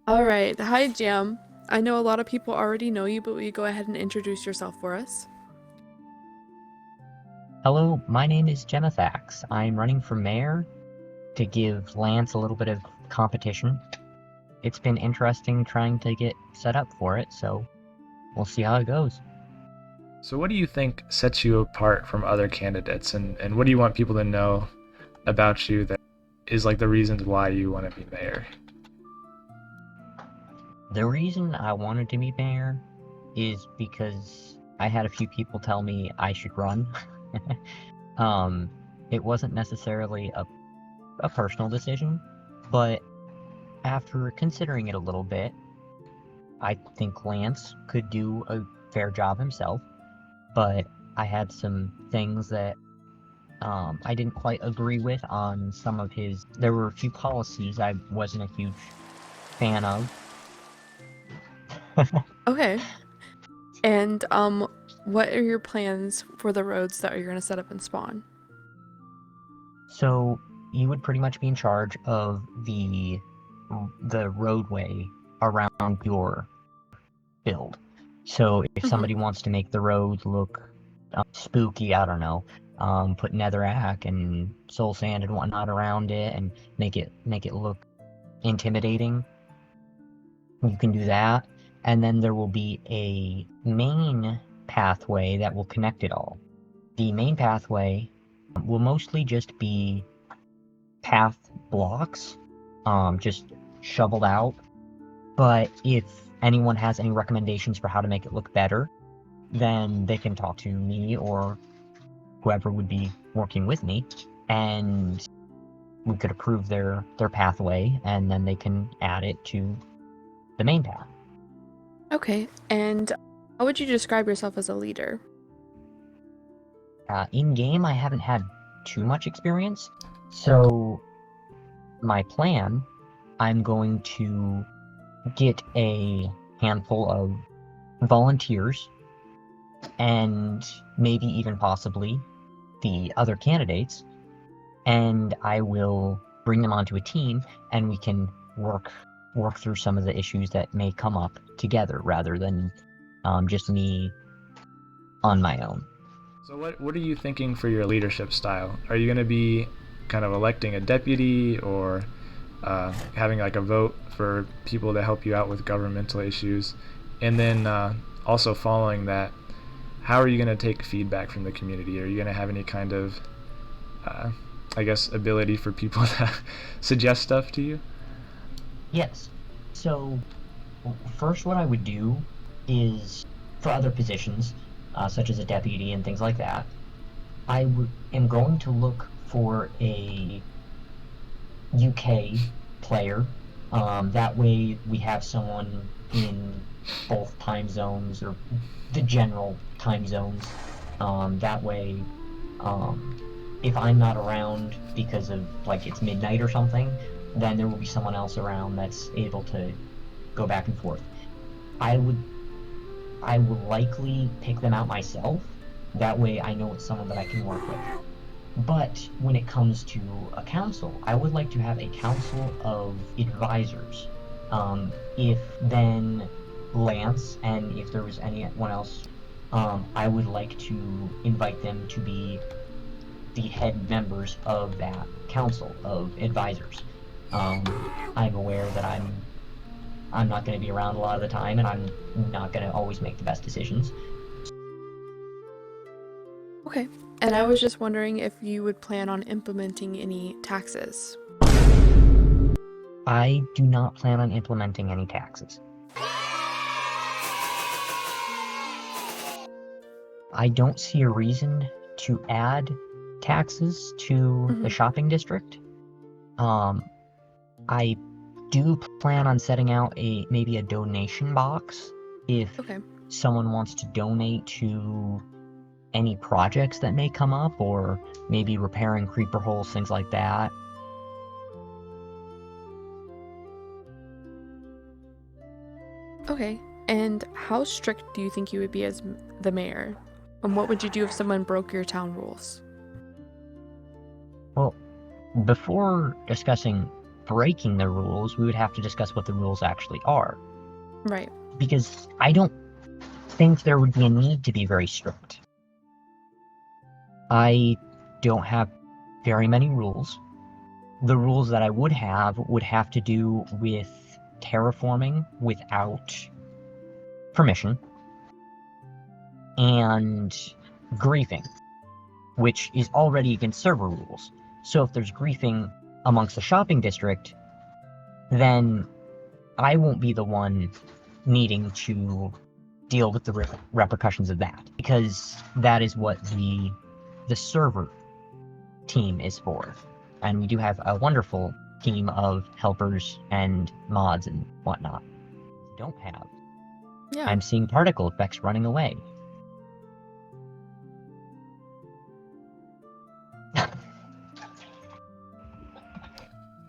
All right. Hi, Jam. I know a lot of people already know you, but will you go ahead and introduce yourself for us? Hello, my name is Gemathax. I'm running for mayor to give Lance a little bit of competition. It's been interesting trying to get set up for it, so we'll see how it goes. So, what do you think sets you apart from other candidates, and what do you want people to know about you that is like the reasons why you want to be mayor? The reason I wanted to be mayor is because I had a few people tell me I should run. um, it wasn't necessarily a personal decision, but after considering it a little bit, I think Lance could do a fair job himself, but I had some things that I didn't quite agree with on some of his. There were a few policies I wasn't a huge fan of. Okay. And what are your plans for the roads that you're going to set up and spawn? So you would pretty much be in charge of the roadway around your build. So if Mm-hmm. somebody wants to make the road look spooky, I don't know, put netherrack and soul sand and whatnot around it and make it look intimidating, you can do that. And then there will be a main pathway that will connect it all. The main pathway will mostly just be path blocks, just shoveled out. But if anyone has any recommendations for how to make it look better, then they can talk to me or whoever would be working with me, and we could approve their pathway, and then they can add it to the main path. Okay. And how would you describe yourself as a leader? In game, I haven't had too much experience, so my plan, I'm going to get a handful of volunteers and maybe even possibly the other candidates, and I will bring them onto a team, and we can work through some of the issues that may come up together rather than just me on my own. So, what are you thinking for your leadership style? Are you going to be kind of electing a deputy or having like a vote for people to help you out with governmental issues? And then also following that, how are you going to take feedback from the community? Are you going to have any kind of, uh, I guess, ability for people to suggest stuff to you? Yes. So first, what I would do is for other positions, such as a deputy and things like that, am going to look for a UK player. That way, we have someone in both time zones or the general time zones. That way, um, if I'm not around because of like it's midnight or something, then there will be someone else around that's able to go back and forth. I would I will likely pick them out myself. That way, I know it's someone that I can work with. But when it comes to a council, I would like to have a council of advisors. If then Lance and if there was anyone else, I would like to invite them to be the head members of that council of advisors. I'm aware that I'm not going to be around a lot of the time, and I'm not going to always make the best decisions. Okay. And I was just wondering if you would plan on implementing any taxes. I do not plan on implementing any taxes. I don't see a reason to add taxes to the Mm-hmm. shopping district. Um, I do plan on setting out maybe a donation box if Okay. someone wants to donate to any projects that may come up, or maybe repairing creeper holes, things like that. Okay. And how strict do you think you would be as the mayor? And what would you do if someone broke your town rules? Well, before discussing breaking the rules, we would have to discuss what the rules actually are. Right. Because I don't think there would be a need to be very strict. I don't have very many rules. The rules that I would have to do with terraforming without permission, and griefing, which is already against server rules. So if there's griefing amongst the shopping district, then I won't be the one needing to deal with the repercussions of that, because that is what the server team is for. And we do have a wonderful team of helpers and mods and whatnot. Don't have. Yeah. I'm seeing particle effects running away.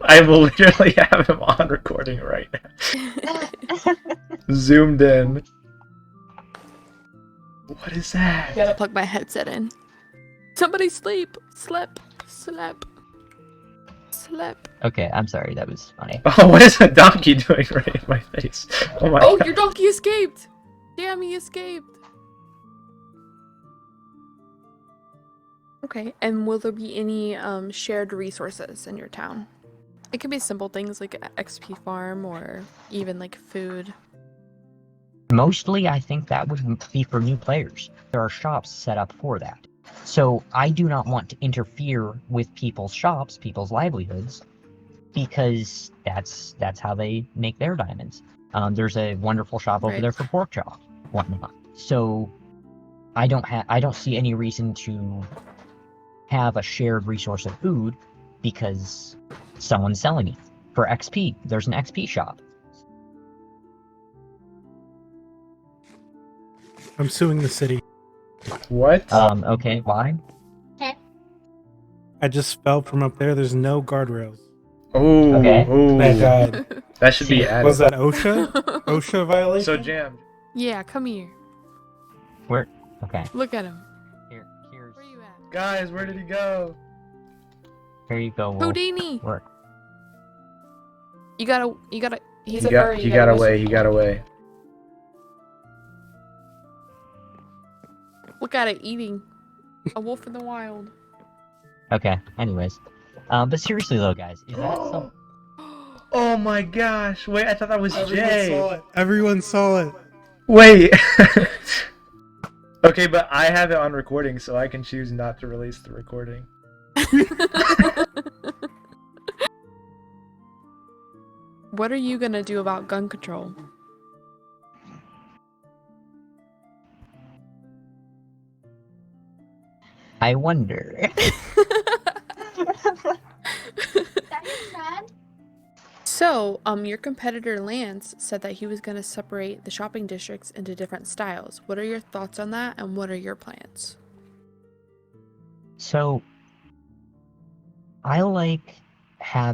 I will literally have him on recording right now. Zoomed in. What is that? Gotta plug my headset in. Somebody sleep. Slep. Slep. Slep. Okay, I'm sorry, that was funny. Oh, what is a donkey doing right in my face? Oh my Oh, god. your donkey escaped! Damn, he escaped. Okay, and will there be any shared resources in your town? It could be simple things like a XP farm or even like food. Mostly, I think that would be for new players. There are shops set up for that. So I do not want to interfere with people's shops, people's livelihoods, because that's how they make their diamonds. There's a wonderful shop over Right. there for pork chop, whatnot. So I don't see any reason to have a shared resource of food because someone's selling it for XP. There's an XP shop. I'm suing the city. What? Okay, why? I just fell from up there. There's no guardrails. Oh, Okay. oh. I died. That should be added. Was that OSHA? OSHA violation? So jammed. Yeah, come here. Where? Okay. Look at him. Here's Where you at? Guys, where did he go? here you go. Wolf. Houdini! Work. You gotta, he's He a got, furry. he you got gotta away, he got away. Look at it, eating. A wolf in the wild. Okay. Anyways, but seriously though, guys, is that some? Oh my gosh, wait, I thought that was Jay. Everyone saw it. Wait. Okay, but I have it on recording, so I can choose not to release the recording. What are you gonna do about gun control? I wonder. So, your competitor Lance said that he was gonna separate the shopping districts into different styles. What are your thoughts on that, and what are your plans? So, I like how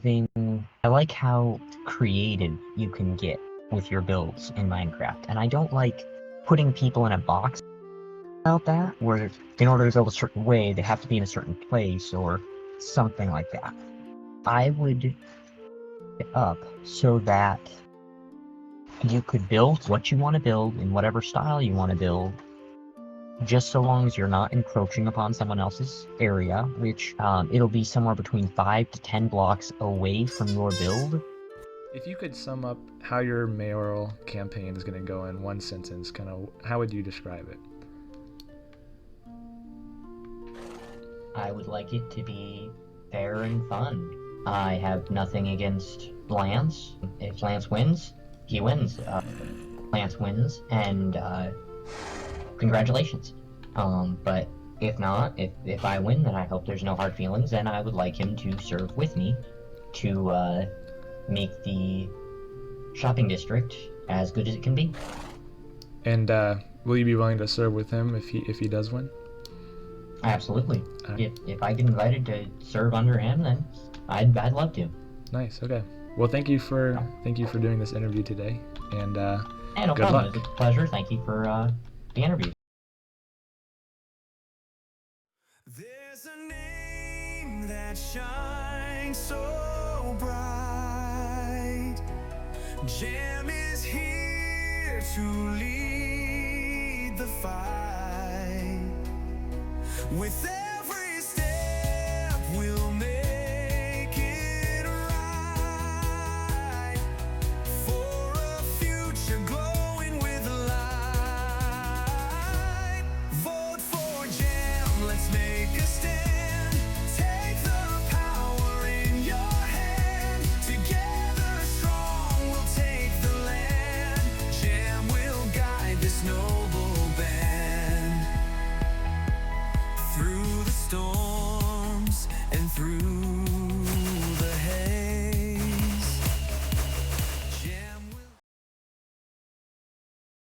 creative you can get with your builds in Minecraft, and I don't like putting people in a box about that, where in order to build a certain way, they have to be in a certain place or something like that. I would it up so that you could build what you want to build in whatever style you want to build, just so long as you're not encroaching upon someone else's area, which it'll be somewhere between 5 to 10 blocks away from your build. If you could sum up how your mayoral campaign is going to go in one sentence, kind of, how would you describe it? I would like it to be fair and fun. I have nothing against Lance. If Lance wins, he wins. Lance wins, and congratulations. But if not, if I win, then I hope there's no hard feelings, and I would like him to serve with me to make the shopping district as good as it can be. And will you be willing to serve with him if he does win? Absolutely. If I get invited to serve under him, then I'd love to. Nice. Okay. Well, thank you for doing this interview today, and Hey, no good problem. luck. It was a pleasure. Thank you for the interview. There's a name that shines so bright. Jam is here to lead the fight. With every step we'll